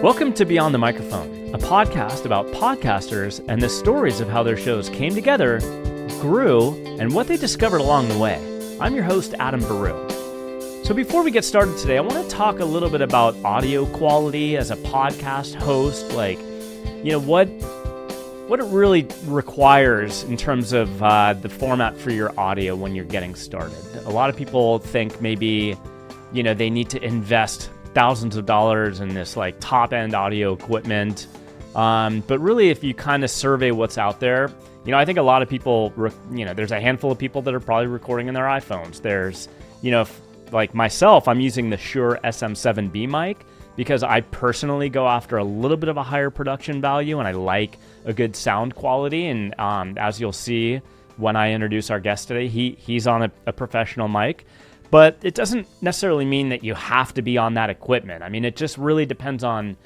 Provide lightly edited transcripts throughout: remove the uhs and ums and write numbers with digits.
Welcome to Beyond the Microphone, a podcast about podcasters and the stories of how their shows came together, grew, and what they discovered along the way. I'm your host, Adam Baruh. So before we get started today, I want to talk a little bit about audio quality as a podcast host, what it really requires in terms of the format for your audio when you're getting started. A lot of people think maybe, they need to invest thousands of dollars in this top-end audio equipment. But really, if you kind of survey what's out there, I think a lot of people, there's a handful of people that are probably recording in their iPhones. There's, like myself, I'm using the Shure SM7B mic because I personally go after a little bit of a higher production value and I like a good sound quality. And as you'll see when I introduce our guest today, he's on a professional mic. But it doesn't necessarily mean that you have to be on that equipment. I mean, it just really depends on,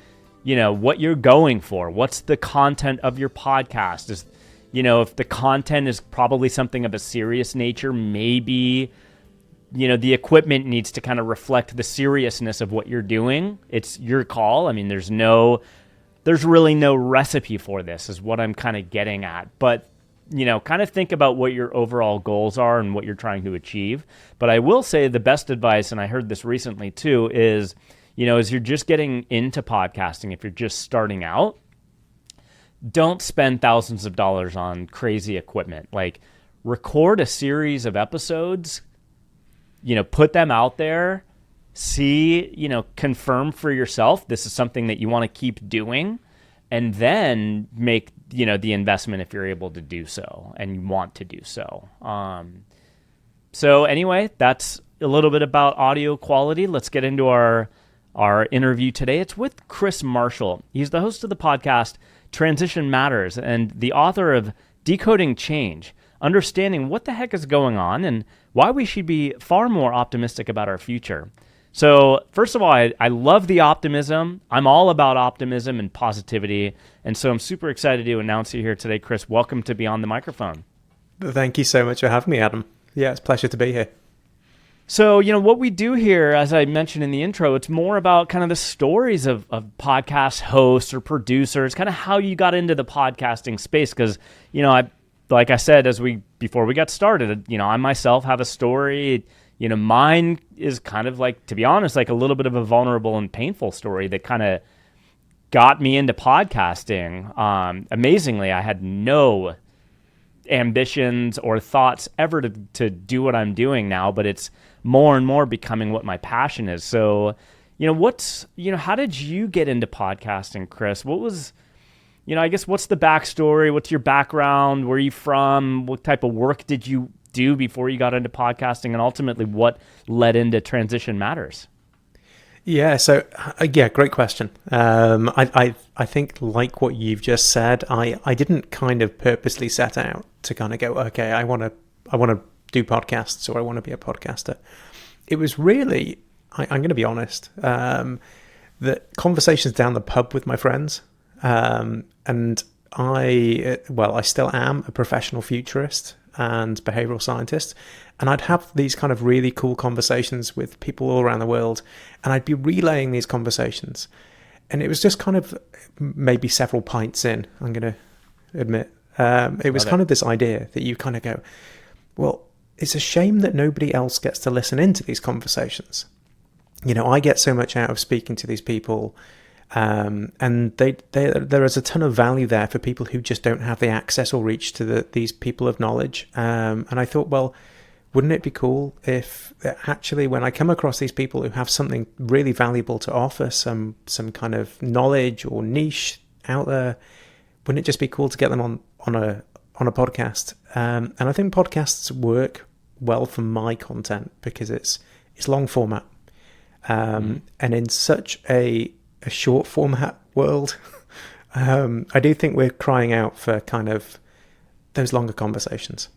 what you're going for. What's the content of your podcast? If the content is probably something of a serious nature, maybe, the equipment needs to kind of reflect the seriousness of what you're doing. It's your call. I mean, there's really no recipe for this is what I'm kind of getting at. But kind of think about what your overall goals are and what you're trying to achieve. But I will say the best advice, and I heard this recently too, is, as you're just getting into podcasting, if you're just starting out, don't spend thousands of dollars on crazy equipment. Like, record a series of episodes, put them out there, see, confirm for yourself this is something that you want to keep doing, and then make the investment if you're able to do so and you want to do so. So anyway, that's a little bit about audio quality. Let's get into our interview today. It's with Chris Marshall. He's the host of the podcast Transitional Matters and the author of Decoding Change, understanding what the heck is going on and why we should be far more optimistic about our future. So first of all, I love the optimism. I'm all about optimism and positivity. And so I'm super excited to announce you here today, Chris. Welcome to Beyond the Microphone. Thank you so much for having me, Adam. Yeah, it's a pleasure to be here. So, what we do here, as I mentioned in the intro, it's more about kind of the stories of podcast hosts or producers, kind of how you got into the podcasting space. Because, like I said, before we got started, I myself have a story. Mine is kind of to be honest, a little bit of a vulnerable and painful story that kind of got me into podcasting. Amazingly, I had no ambitions or thoughts ever to do what I'm doing now, but it's more and more becoming what my passion is. So, how did you get into podcasting, Chris? What was, I guess, what's the backstory? What's your background? Where are you from? What type of work did you do before you got into podcasting, and ultimately what led into Transition Matters? Yeah, so great question. I think like what you've just said, I didn't kind of purposely set out to kind of go, okay, I want to do podcasts or I want to be a podcaster. It was really, I'm going to be honest, the conversations down the pub with my friends, and I still am a professional futurist and behavioral scientist, and I'd have these kind of really cool conversations with people all around the world, and I'd be relaying these conversations, and it was just kind of maybe several pints in, I'm going to admit. It was kind of this idea that you kind of go, well, it's a shame that nobody else gets to listen into these conversations. I get so much out of speaking to these people, and there is a ton of value there for people who just don't have the access or reach to these people of knowledge. And I thought, well, wouldn't it be cool if actually when I come across these people who have something really valuable to offer, some kind of knowledge or niche out there, wouldn't it just be cool to get them on a podcast? And I think podcasts work well for my content because it's long format, and in such a short format world, I do think we're crying out for kind of those longer conversations.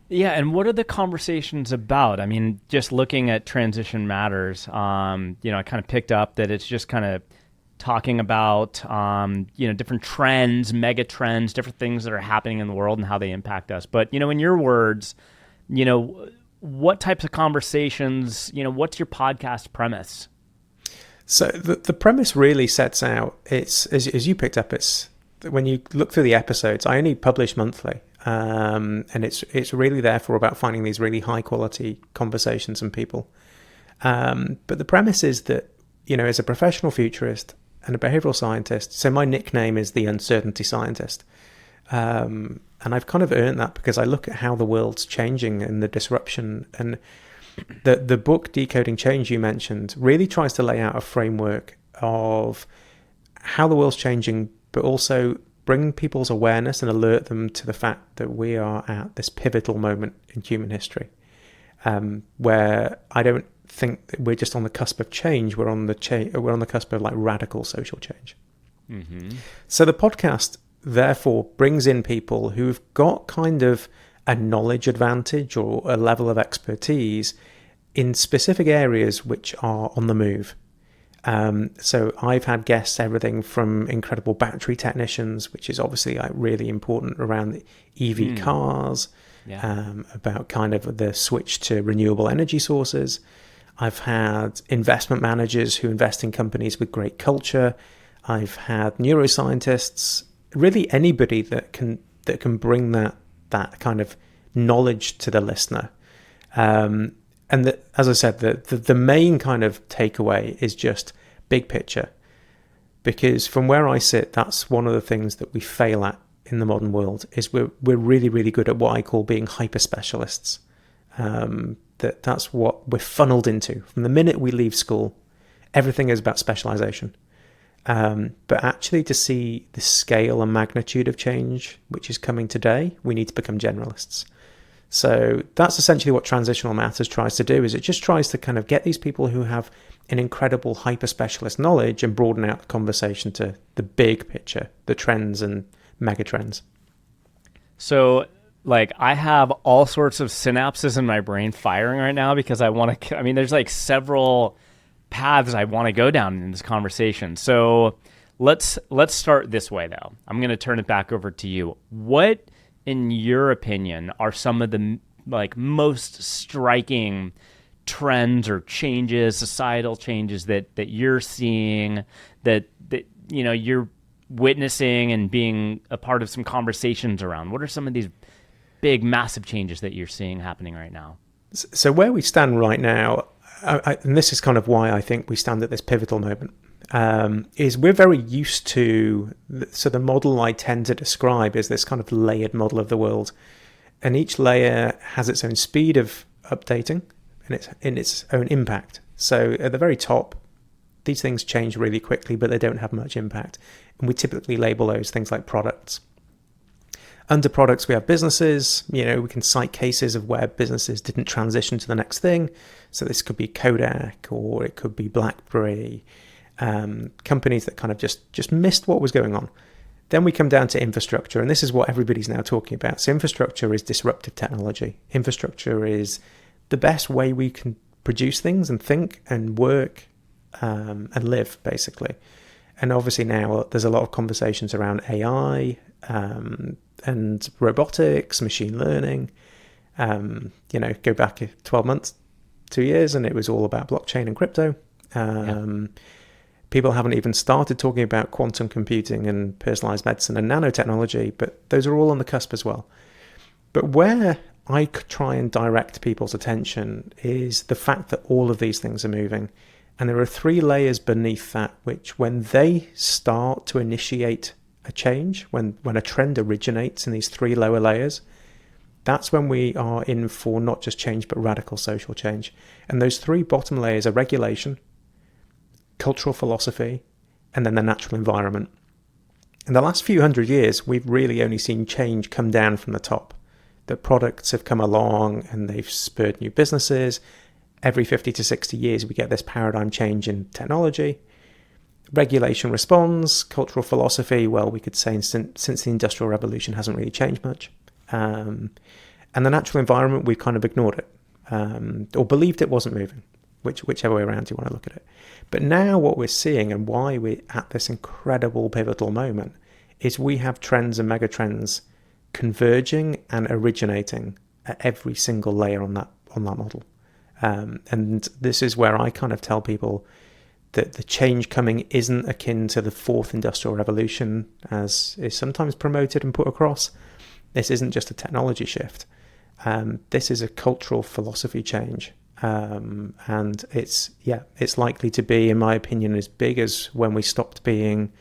Yeah, and what are the conversations about? I mean, just looking at Transition Matters, I kind of picked up that it's just kind of talking about, different trends, mega trends, different things that are happening in the world and how they impact us. But, in your words, what types of conversations, what's your podcast premise? So the premise really sets out, it's as you picked up, it's when you look through the episodes, I only publish monthly, and it's really therefore about finding these really high quality conversations and people. But the premise is that, as a professional futurist and a behavioral scientist, so my nickname is the uncertainty scientist. And I've kind of earned that because I look at how the world's changing and the disruption. And the book Decoding Change you mentioned really tries to lay out a framework of how the world's changing, but also bring people's awareness and alert them to the fact that we are at this pivotal moment in human history, where I don't think that we're just on the cusp of change. We're on the cusp of like radical social change. Mm-hmm. So the podcast therefore brings in people who've got kind of a knowledge advantage or a level of expertise in specific areas which are on the move. So I've had guests, everything from incredible battery technicians, which is obviously like really important around the EV cars, about kind of the switch to renewable energy sources. I've had investment managers who invest in companies with great culture. I've had neuroscientists, really anybody that can bring that kind of knowledge to the listener. And as I said, the main kind of takeaway is just big picture, because from where I sit, that's one of the things that we fail at in the modern world. Is we're really, really good at what I call being hyper specialists. That's what we're funneled into from the minute we leave school. Everything is about specialization. But actually, to see the scale and magnitude of change which is coming today, we need to become generalists. So that's essentially what Transitional Matters tries to do, is it just tries to kind of get these people who have an incredible hyper-specialist knowledge and broaden out the conversation to the big picture, the trends and megatrends. So, I have all sorts of synapses in my brain firing right now because there's like several paths I want to go down in this conversation. So let's start this way, though. I'm going to turn it back over to you. What, in your opinion, are some of the most striking trends or changes, societal changes that you're seeing, that you're witnessing and being a part of some conversations around? What are some of these big, massive changes that you're seeing happening right now? So where we stand right now, and this is kind of why I think we stand at this pivotal moment, is we're very used to, so the model I tend to describe is this kind of layered model of the world. And each layer has its own speed of updating and its own impact. So at the very top, these things change really quickly, but they don't have much impact. And we typically label those things like products. Under products, we have businesses. We can cite cases of where businesses didn't transition to the next thing. So this could be Kodak, or it could be BlackBerry, companies that kind of just missed what was going on. Then we come down to infrastructure, and this is what everybody's now talking about. So infrastructure is disruptive technology. Infrastructure is the best way we can produce things and think and work and live, basically. And obviously now there's a lot of conversations around AI, and robotics, machine learning. Go back 12 months, 2 years, and it was all about blockchain and crypto. People haven't even started talking about quantum computing and personalized medicine and nanotechnology, but those are all on the cusp as well. But where I try and direct people's attention is the fact that all of these things are moving. And there are 3 layers beneath that, which when they start to initiate a change, when a trend originates in these 3 lower layers, that's when we are in for not just change, but radical social change. And those 3 bottom layers are regulation, cultural philosophy, and then the natural environment. In the last few hundred years, we've really only seen change come down from the top. The products have come along and they've spurred new businesses. Every 50 to 60 years, we get this paradigm change in technology. Regulation responds. Cultural philosophy, well, we could say since the Industrial Revolution hasn't really changed much. And the natural environment, we've kind of ignored it, or believed it wasn't moving, whichever way around you want to look at it. But now what we're seeing, and why we're at this incredible pivotal moment, is we have trends and megatrends converging and originating at every single layer on that model. And this is where I kind of tell people, that the change coming isn't akin to the fourth industrial revolution, as is sometimes promoted and put across. This isn't just a technology shift. This is a cultural philosophy change. And it's likely to be, in my opinion, as big as when we stopped being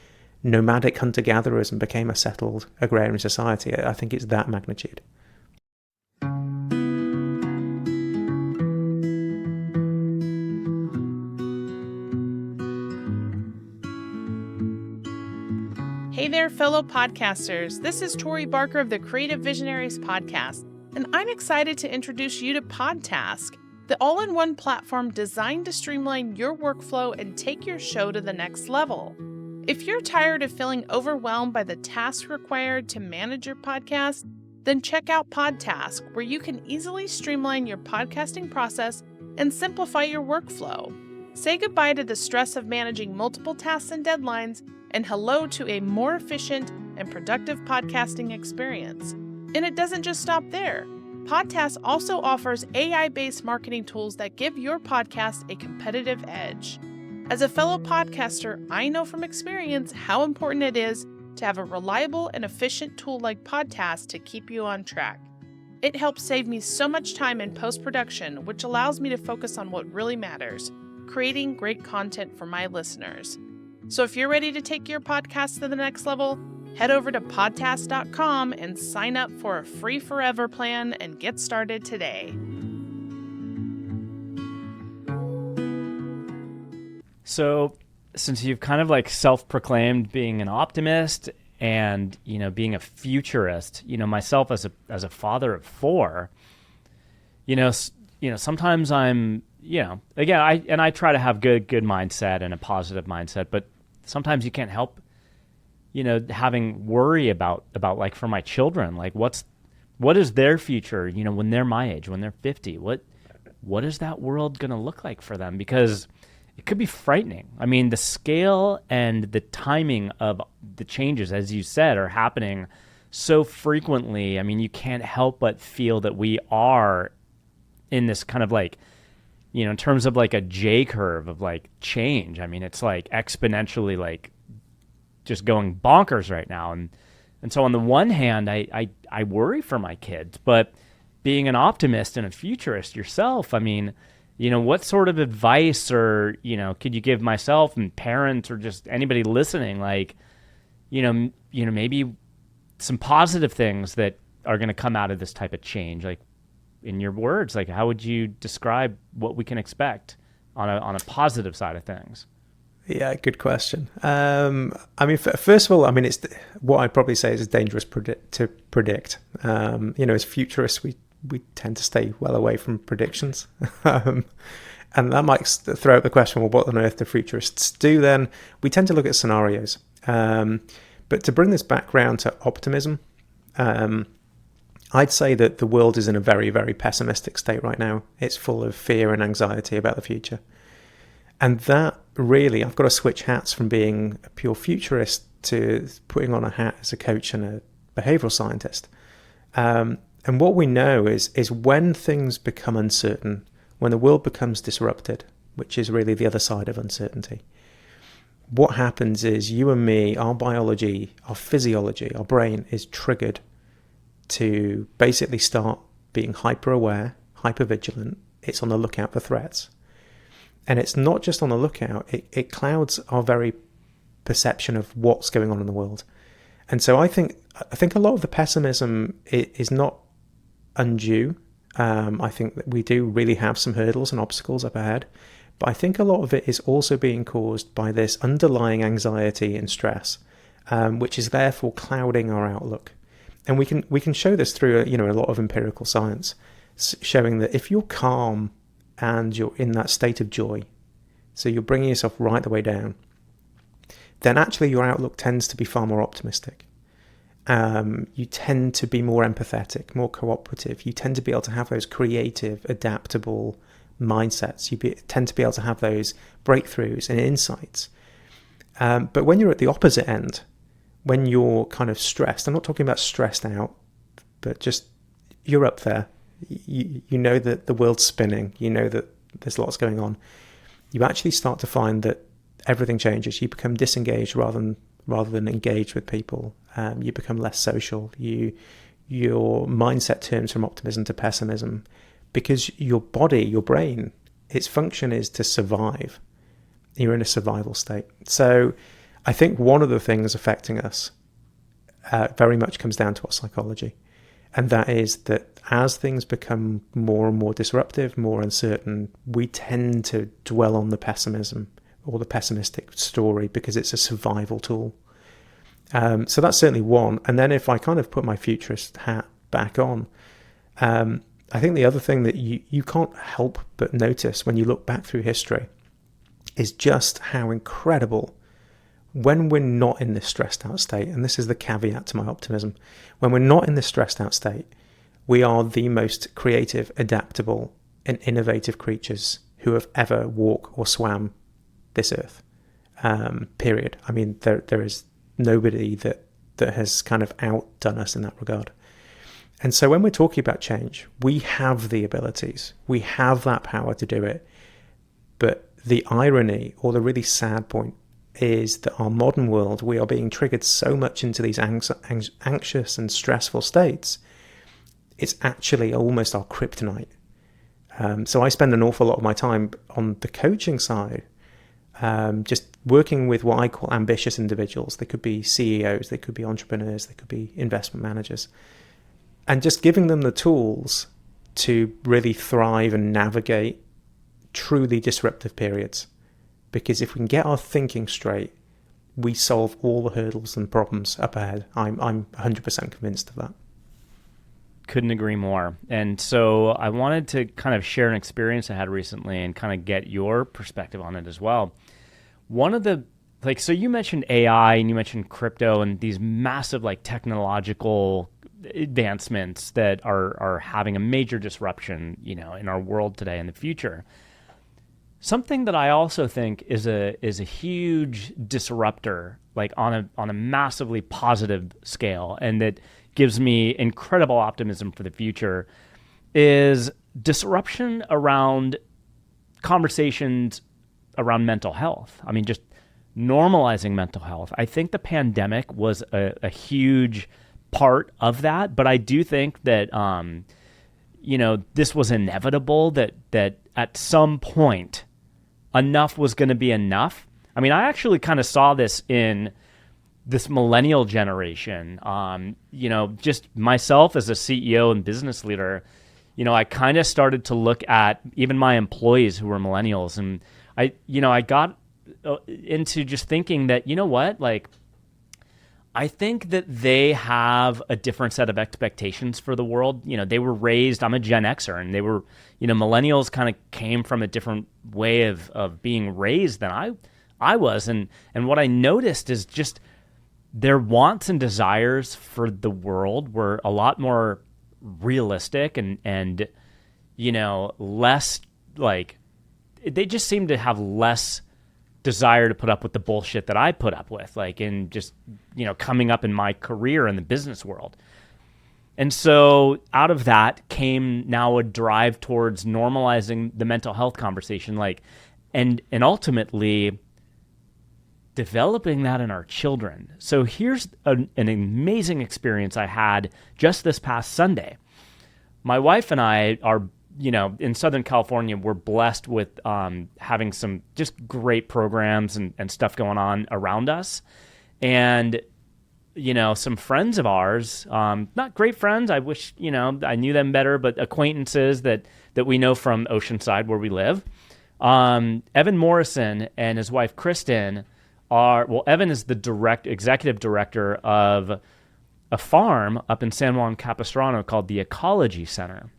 nomadic hunter-gatherers and became a settled agrarian society. I think it's that magnitude. Hey there, fellow podcasters. This is Tori Barker of the Creative Visionaries podcast, and I'm excited to introduce you to Podtask, the all-in-one platform designed to streamline your workflow and take your show to the next level. If you're tired of feeling overwhelmed by the tasks required to manage your podcast, then check out Podtask, where you can easily streamline your podcasting process and simplify your workflow. Say goodbye to the stress of managing multiple tasks and deadlines, and hello to a more efficient and productive podcasting experience. And it doesn't just stop there. Podtask also offers AI-based marketing tools that give your podcast a competitive edge. As a fellow podcaster, I know from experience how important it is to have a reliable and efficient tool like Podtask to keep you on track. It helps save me so much time in post-production, which allows me to focus on what really matters, creating great content for my listeners. So if you're ready to take your podcast to the next level, head over to podtask.com and sign up for a free forever plan and get started today. So since you've kind of like self-proclaimed being an optimist and, being a futurist, myself as a father of four, sometimes I'm, again, I try to have good mindset and a positive mindset, but sometimes you can't help, having worry about like for my children, like what is their future, when they're my age, when they're 50, what is that world going to look like for them? Because it could be frightening. I mean, the scale and the timing of the changes, as you said, are happening so frequently. I mean, you can't help but feel that we are in this kind of like, in terms of like a J curve of like change. I mean, it's like exponentially like just going bonkers right now. And so on the one hand, I worry for my kids, but being an optimist and a futurist yourself, I mean, what sort of advice or, could you give myself and parents or just anybody listening, like, maybe some positive things that are going to come out of this type of change? Like, in your words, like, how would you describe what we can expect on a positive side of things? Yeah, good question. First of all, it's what I'd probably say is dangerous to predict. As futurists, we tend to stay well away from predictions. And that might throw out the question, well, what on earth do futurists do then? We tend to look at scenarios. But to bring this back round to optimism, I'd say that the world is in a very, very pessimistic state right now. It's full of fear and anxiety about the future. And that really, I've got to switch hats from being a pure futurist to putting on a hat as a coach and a behavioral scientist. And what we know is when things become uncertain, when the world becomes disrupted, which is really the other side of uncertainty, what happens is you and me, our biology, our physiology, our brain is triggered to basically start being hyper-aware, hyper-vigilant. It's on the lookout for threats. And it's not just on the lookout, it clouds our very perception of what's going on in the world. And so I think a lot of the pessimism is not undue. I think that we do really have some hurdles and obstacles up ahead. But I think a lot of it is also being caused by this underlying anxiety and stress, which is therefore clouding our outlook. And we can show this through a lot of empirical science, showing that if you're calm and you're in that state of joy, so you're bringing yourself right the way down, then actually your outlook tends to be far more optimistic. You tend to be more empathetic, more cooperative. You tend to be able to have those creative, adaptable mindsets. You tend to be able to have those breakthroughs and insights. But when you're at the opposite end, when you're kind of stressed, I'm not talking about stressed out, but just you're up there. You know that the world's spinning. You know that there's lots going on. You actually start to find that everything changes. You become disengaged rather than engaged with people. You become less social. Your mindset turns from optimism to pessimism, because your body, your brain, its function is to survive. You're in a survival state. So I think one of the things affecting us very much comes down to our psychology. And that is that as things become more and more disruptive, more uncertain, we tend to dwell on the pessimism or the pessimistic story because it's a survival tool. So that's certainly one. And then if I kind of put my futurist hat back on, I think the other thing that you can't help but notice when you look back through history is just how incredible, when we're not in this stressed out state, and this is the caveat to my optimism, when we're not in this stressed out state, we are the most creative, adaptable, and innovative creatures who have ever walked or swam this earth, period. I mean, there is nobody that has kind of outdone us in that regard. And so when we're talking about change, we have the abilities, we have that power to do it. But the irony, or the really sad point, is that our modern world, we are being triggered so much into these anxious and stressful states, it's actually almost our kryptonite. So I spend an awful lot of my time on the coaching side, just working with what I call ambitious individuals. They could be CEOs, they could be entrepreneurs, they could be investment managers, and just giving them the tools to really thrive and navigate truly disruptive periods. Because if we can get our thinking straight, we solve all the hurdles and problems up ahead. I'm 100% convinced of that. Couldn't agree more. And so I wanted to kind of share an experience I had recently and kind of get your perspective on it as well. One of the, so you mentioned AI and you mentioned crypto and these massive technological advancements that are having a major disruption, in our world today and the future. Something that I also think is a huge disruptor, on a massively positive scale, and that gives me incredible optimism for the future, is disruption around conversations around mental health. I mean, just normalizing mental health. I think the pandemic was a huge part of that, but I do think that this was inevitable, that at some point enough was going to be enough. I mean, I actually kind of saw this in this millennial generation. Just myself as a CEO and business leader, I kind of started to look at even my employees who were millennials, and I got into just thinking that, I think that they have a different set of expectations for the world. They were raised, I'm a Gen Xer, and they were, millennials kind of came from a different way of being raised than I was. And what I noticed is just their wants and desires for the world were a lot more realistic and less they just seemed to have less desire to put up with the bullshit that I put up with, in just, coming up in my career in the business world. And so out of that came now a drive towards normalizing the mental health conversation, and ultimately developing that in our children. So here's an amazing experience I had just this past Sunday. My wife and I are, in Southern California, we're blessed with having some just great programs and stuff going on around us. And, some friends of ours, not great friends, I wish, I knew them better, but acquaintances that we know from Oceanside where we live. Evan Morrison and his wife, Kristen, Evan is the executive director of a farm up in San Juan Capistrano called the Ecology Center.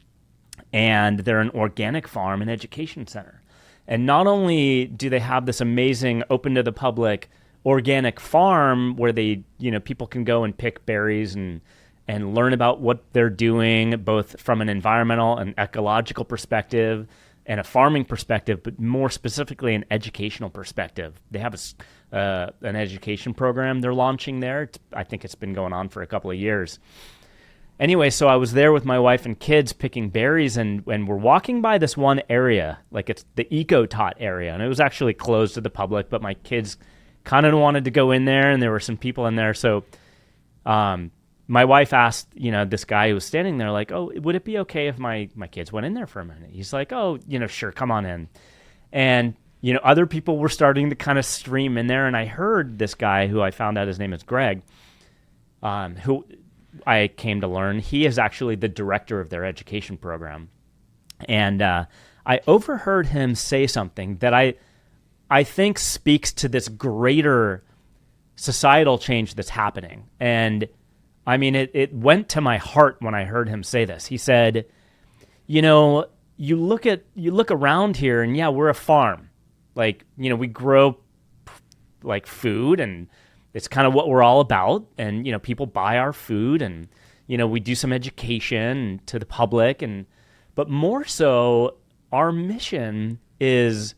And they're an organic farm and education center. And not only do they have this amazing open to the public organic farm where they, people can go and pick berries and learn about what they're doing, both from an environmental and ecological perspective and a farming perspective, but more specifically an educational perspective. They have an education program they're launching there. I think it's been going on for a couple of years. anyway, so I was there with my wife and kids picking berries, and we're walking by this one area, like it's the Eco-Tot area, and it was actually closed to the public, but my kids kind of wanted to go in there, and there were some people in there. So my wife asked, this guy who was standing there, like, oh, would it be okay if my kids went in there for a minute? He's like, oh, sure, come on in. And, other people were starting to kind of stream in there, and I heard this guy who I found out his name is Greg, who I came to learn, he is actually the director of their education program. And I overheard him say something that I think speaks to this greater societal change that's happening. And I mean, it went to my heart when I heard him say this. He said, you look around here, and yeah, we're a farm. Like, we grow like food, and it's kind of what we're all about. And, people buy our food, and, we do some education to the public. But more so, our mission is,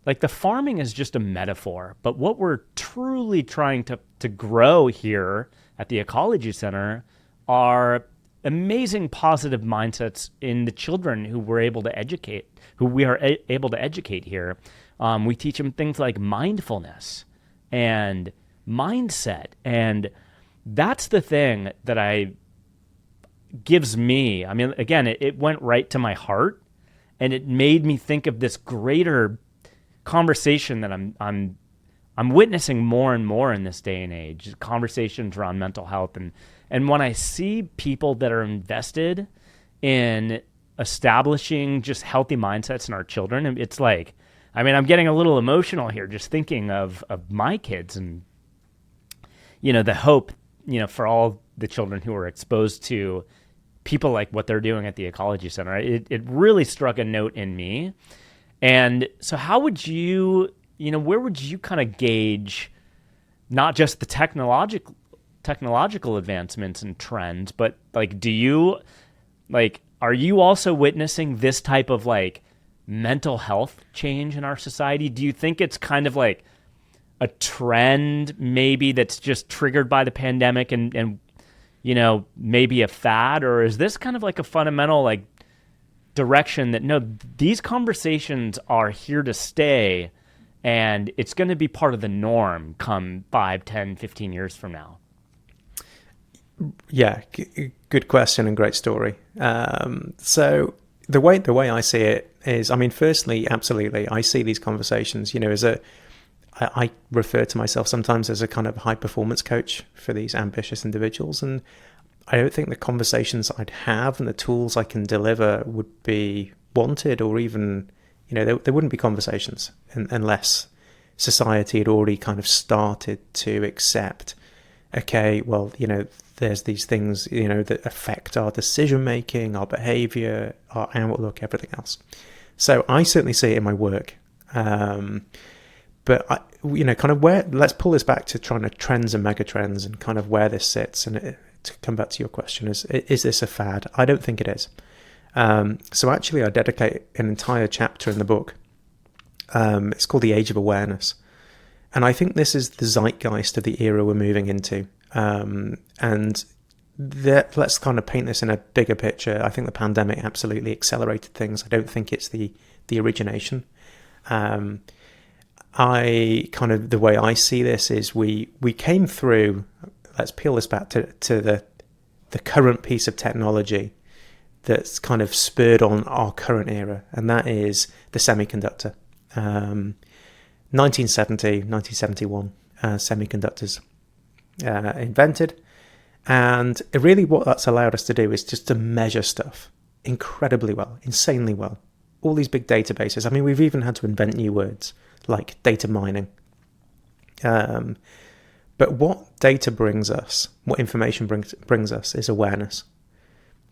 like, the farming is just a metaphor. But what we're truly trying to grow here at the Ecology Center are amazing positive mindsets in the children who we are able to educate here. We teach them things like mindfulness and mindset. And that's the thing that gives me, I mean, again, it went right to my heart, and it made me think of this greater conversation that I'm witnessing more and more in this day and age, conversations around mental health. And when I see people that are invested in establishing just healthy mindsets in our children, it's like, I mean, I'm getting a little emotional here just thinking of my kids and, the hope, for all the children who are exposed to people like what they're doing at the Ecology Center. It really struck a note in me. And so how would you, where would you kind of gauge not just the technological advancements and trends, but like, are you also witnessing this type of like mental health change in our society? Do you think it's kind of like a trend maybe that's just triggered by the pandemic and maybe a fad, or is this kind of like a fundamental like direction that no, these conversations are here to stay and it's going to be part of the norm come 5, 10, 15 years from now? Yeah, good question and great story. So the way I see it is, I mean, firstly, absolutely, I see these conversations, I refer to myself sometimes as a kind of high performance coach for these ambitious individuals. And I don't think the conversations I'd have and the tools I can deliver would be wanted, or even, there wouldn't be conversations unless society had already kind of started to accept, okay, well, there's these things, that affect our decision making, our behavior, our outlook, everything else. So I certainly see it in my work. But kind of let's pull this back to trying to trends and megatrends and kind of where this sits. And to come back to your question, is this a fad? I don't think it is. So actually, I dedicate an entire chapter in the book. It's called The Age of Awareness. And I think this is the zeitgeist of the era we're moving into. And let's kind of paint this in a bigger picture. I think the pandemic absolutely accelerated things. I don't think it's the origination. The way I see this is we came through, let's peel this back to the current piece of technology that's kind of spurred on our current era, and that is the semiconductor. 1970, 1971, semiconductors invented. And really what that's allowed us to do is just to measure stuff incredibly well, insanely well. All these big databases. I mean, we've even had to invent new words like data mining. But what data brings us, what information brings us, is awareness.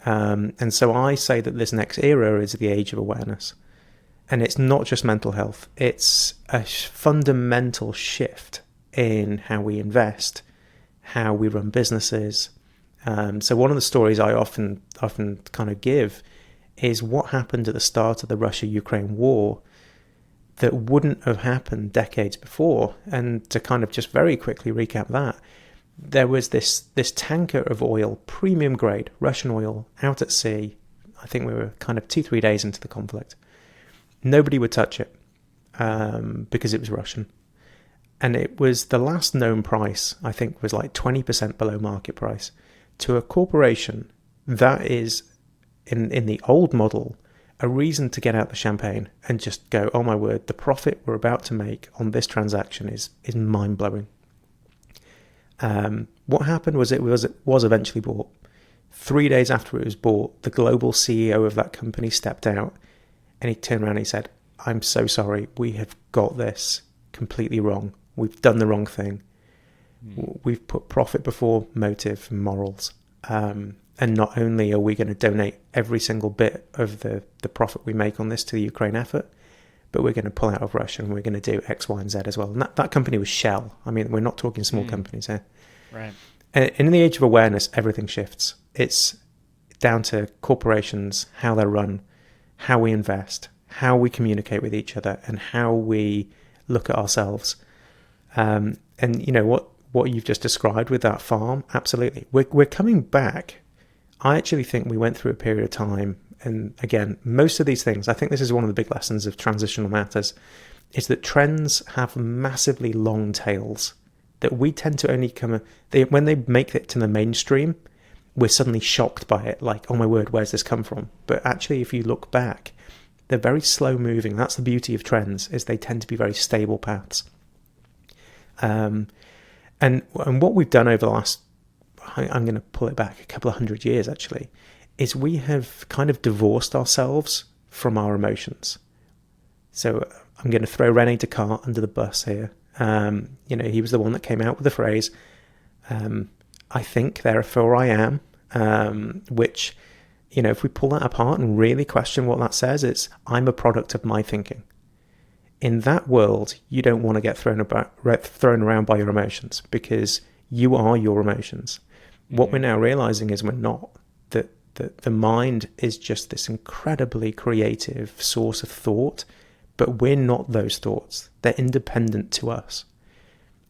And so I say that this next era is the age of awareness. And it's not just mental health. It's a fundamental shift in how we invest, how we run businesses. So one of the stories I often kind of give is what happened at the start of the Russia-Ukraine war that wouldn't have happened decades before. And to kind of just very quickly recap that, there was this tanker of oil, premium grade Russian oil, out at sea. I think we were kind of 2-3 days into the conflict. Nobody would touch it because it was Russian. And it was the last known price, I think, was like 20% below market price. To a corporation, that is, in the old model, a reason to get out the champagne and just go, oh my word, the profit we're about to make on this transaction is mind-blowing. What happened was it was eventually bought. 3 days after it was bought, the global CEO of that company stepped out and he turned around and he said, I'm so sorry, we have got this completely wrong. We've done the wrong thing. We've put profit before motive and morals. And not only are we going to donate every single bit of the profit we make on this to the Ukraine effort, but we're going to pull out of Russia and we're going to do X, Y, and Z as well. And that company was Shell. I mean, we're not talking small companies here. Right. And in the age of awareness, everything shifts. It's down to corporations, how they're run, how we invest, how we communicate with each other, and how we look at ourselves. And you know what you've just described with that farm, absolutely. We're coming back. I actually think we went through a period of time, and again, most of these things, I think this is one of the big lessons of Transitional Matters, is that trends have massively long tails that we tend to only when they make it to the mainstream, we're suddenly shocked by it, like, oh my word, where's this come from? But actually, if you look back, they're very slow moving. That's the beauty of trends, is they tend to be very stable paths. And what we've done over the last, I'm going to pull it back a couple of 100 years actually, is we have kind of divorced ourselves from our emotions. So I'm going to throw René Descartes under the bus here. He was the one that came out with the phrase, I think, therefore I am, which, if we pull that apart and really question what that says, it's, I'm a product of my thinking. In that world, you don't want to get thrown around by your emotions, because you are your emotions. What we're now realizing is we're not. That the mind is just this incredibly creative source of thought, but we're not those thoughts. They're independent to us.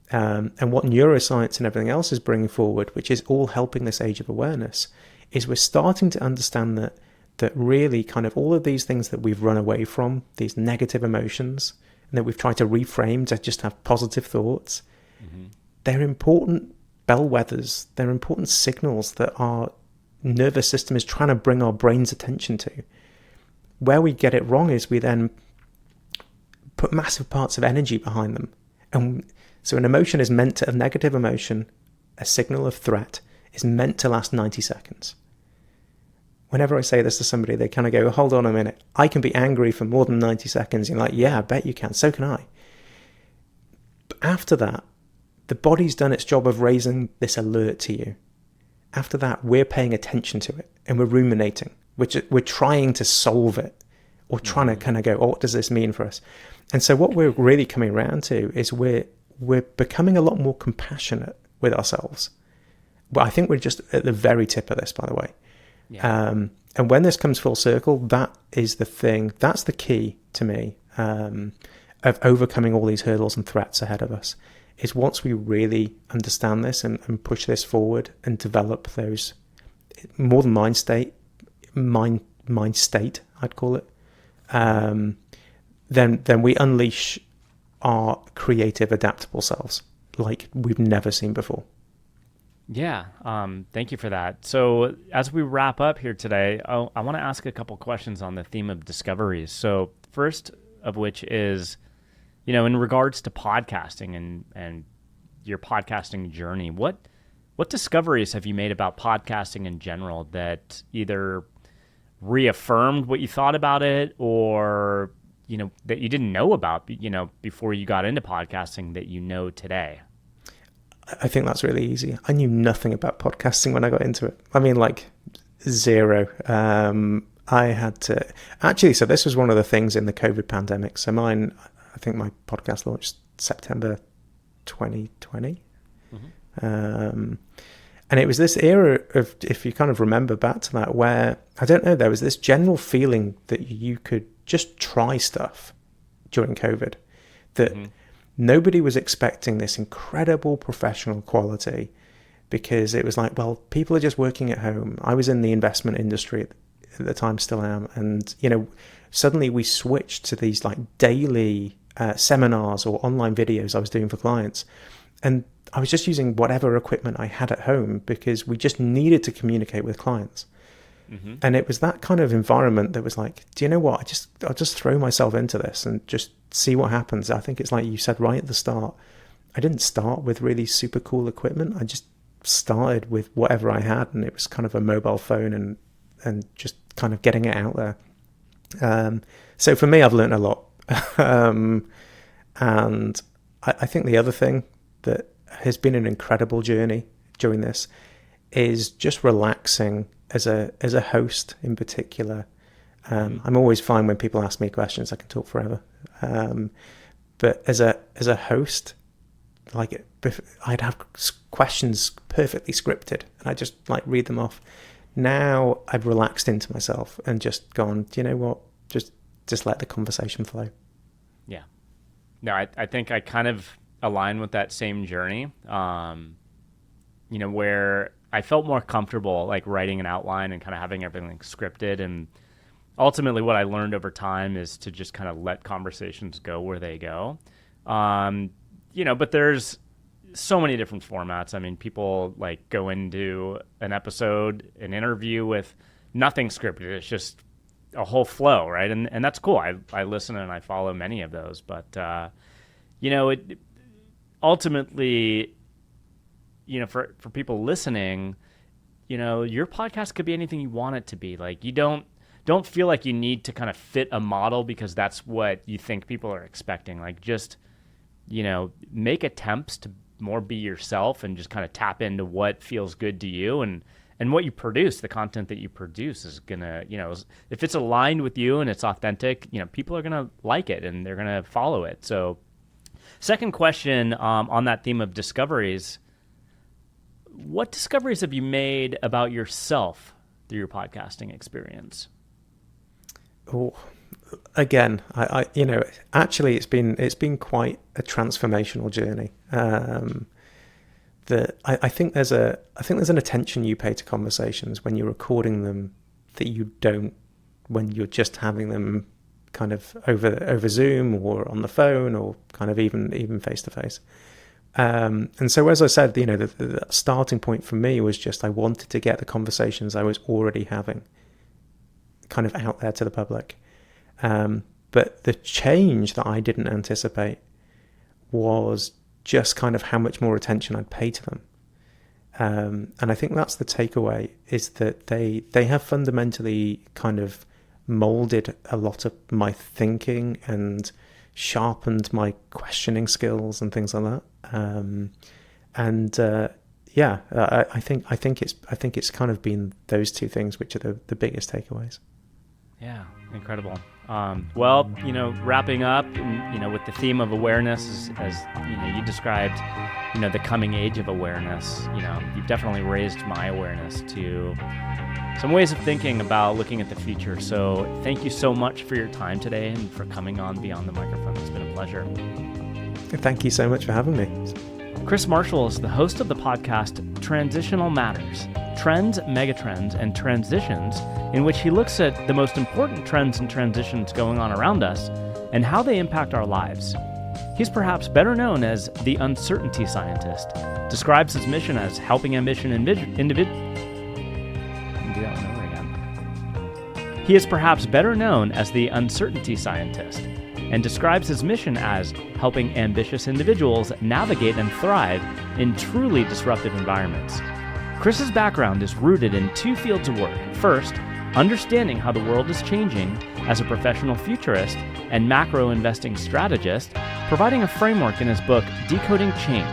And what neuroscience and everything else is bringing forward, which is all helping this age of awareness, is we're starting to understand that really kind of all of these things that we've run away from, these negative emotions, and that we've tried to reframe to just have positive thoughts, they're important bellwethers, they're important signals that our nervous system is trying to bring our brain's attention to. Where we get it wrong is we then put massive parts of energy behind them. And so an emotion is meant to, a negative emotion, a signal of threat, is meant to last 90 seconds. Whenever I say this to somebody, they kind of go, hold on a minute, I can be angry for more than 90 seconds. You're like, yeah, I bet you can. So can I. But after that, the body's done its job of raising this alert to you. After that, we're paying attention to it and we're ruminating. We're trying to solve it, or trying to kind of go, oh, what does this mean for us? And so what we're really coming around to is we're becoming a lot more compassionate with ourselves. Well, I think we're just at the very tip of this, by the way. Yeah. And when this comes full circle, that is the thing, that's the key to me, of overcoming all these hurdles and threats ahead of us, is once we really understand this and push this forward and develop those more than mind state, I'd call it, then we unleash our creative, adaptable selves like we've never seen before. Yeah, thank you for that. So as we wrap up here today, I want to ask a couple questions on the theme of discoveries. So first of which is, in regards to podcasting and your podcasting journey, what discoveries have you made about podcasting in general that either reaffirmed what you thought about it, or, that you didn't know about, before you got into podcasting that today? I think that's really easy. I knew nothing about podcasting when I got into it. I mean, like, zero. I had to... Actually, so this was one of the things in the COVID pandemic. So I think my podcast launched September 2020. And it was this era of, if you kind of remember back to that, where, I don't know, there was this general feeling that you could just try stuff during COVID. That... Nobody was expecting this incredible professional quality. because it was like, well, people are just working at home. I was in the investment industry at the time, still am. And, suddenly we switched to these like daily seminars or online videos I was doing for clients. And I was just using whatever equipment I had at home because we just needed to communicate with clients. Mm-hmm. And it was that kind of environment that was like, do you know what? I'll just throw myself into this and just see what happens. I think it's like you said right at the start. I didn't start with really super cool equipment. I just started with whatever I had, and it was kind of a mobile phone and just kind of getting it out there. So for me, I've learned a lot. And I think the other thing that has been an incredible journey during this is just relaxing as a host in particular. I'm always fine when people ask me questions. I can talk forever. But as a host, like I'd have questions perfectly scripted and I just like read them off. Now I've relaxed into myself and just gone, do you know what? Just let the conversation flow. Yeah. No, I think I kind of align with that same journey. Where I felt more comfortable like writing an outline and kind of having everything scripted. And ultimately what I learned over time is to just kind of let conversations go where they go. But there's so many different formats. I mean, people like go into an interview with nothing scripted. It's just a whole flow, right? And that's cool. I listen and I follow many of those, but it ultimately, for people listening, your podcast could be anything you want it to be. Like you don't feel like you need to kind of fit a model because that's what you think people are expecting. Like just, make attempts to more be yourself and just kind of tap into what feels good to you and what you produce. The content that you produce is gonna, if it's aligned with you and it's authentic, people are gonna like it and they're gonna follow it. So second question on that theme of discoveries, what discoveries have you made about yourself through your podcasting experience? Oh, again, I actually it's been quite a transformational journey. I think there's an attention you pay to conversations when you're recording them that you don't when you're just having them kind of over Zoom or on the phone or kind of even face to face. And so, as I said, the starting point for me was just I wanted to get the conversations I was already having kind of out there to the public. But the change that I didn't anticipate was just kind of how much more attention I'd pay to them. And I think that's the takeaway, is that they have fundamentally kind of molded a lot of my thinking and sharpened my questioning skills and things like that. I think it's kind of been those two things which are the biggest takeaways. Yeah, incredible. Wrapping up, with the theme of awareness, as you described, the coming age of awareness. You've definitely raised my awareness to some ways of thinking about looking at the future. So thank you so much for your time today and for coming on Beyond the Microphone. It's been a pleasure. Thank you so much for having me. Chris Marshall is the host of the podcast Transitional Matters, Trends, Megatrends, and Transitions, in which he looks at the most important trends and transitions going on around us and how they impact our lives. He's perhaps better known as the uncertainty scientist, describes his mission as helping ambitious individuals. He is perhaps better known as the uncertainty scientist and describes his mission as helping ambitious individuals navigate and thrive in truly disruptive environments. Chris's background is rooted in two fields of work. First, understanding how the world is changing as a professional futurist and macro investing strategist, providing a framework in his book Decoding Change,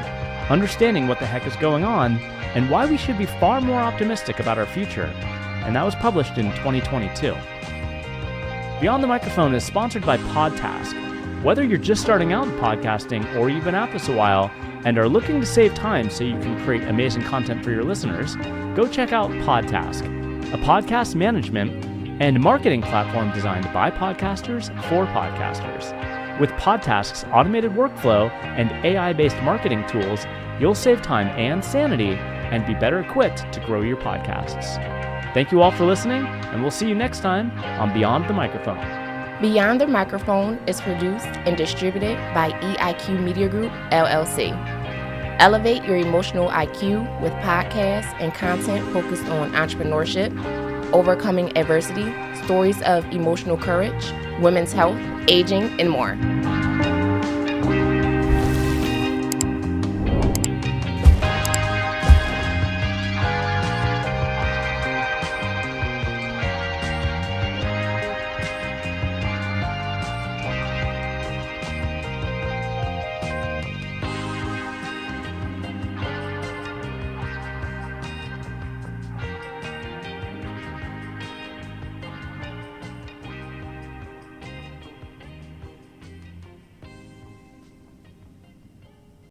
understanding what the heck is going on and why we should be far more optimistic about our future. And that was published in 2022. Beyond the Microphone is sponsored by Podtask. Whether you're just starting out in podcasting or you've been at this a while and are looking to save time so you can create amazing content for your listeners, go check out Podtask, a podcast management and marketing platform designed by podcasters for podcasters. With Podtask's automated workflow and AI-based marketing tools, you'll save time and sanity and be better equipped to grow your podcasts. Thank you all for listening, and we'll see you next time on Beyond the Microphone. Beyond the Microphone is produced and distributed by EIQ Media Group, LLC. Elevate your emotional IQ with podcasts and content focused on entrepreneurship, overcoming adversity, stories of emotional courage, women's health, aging, and more.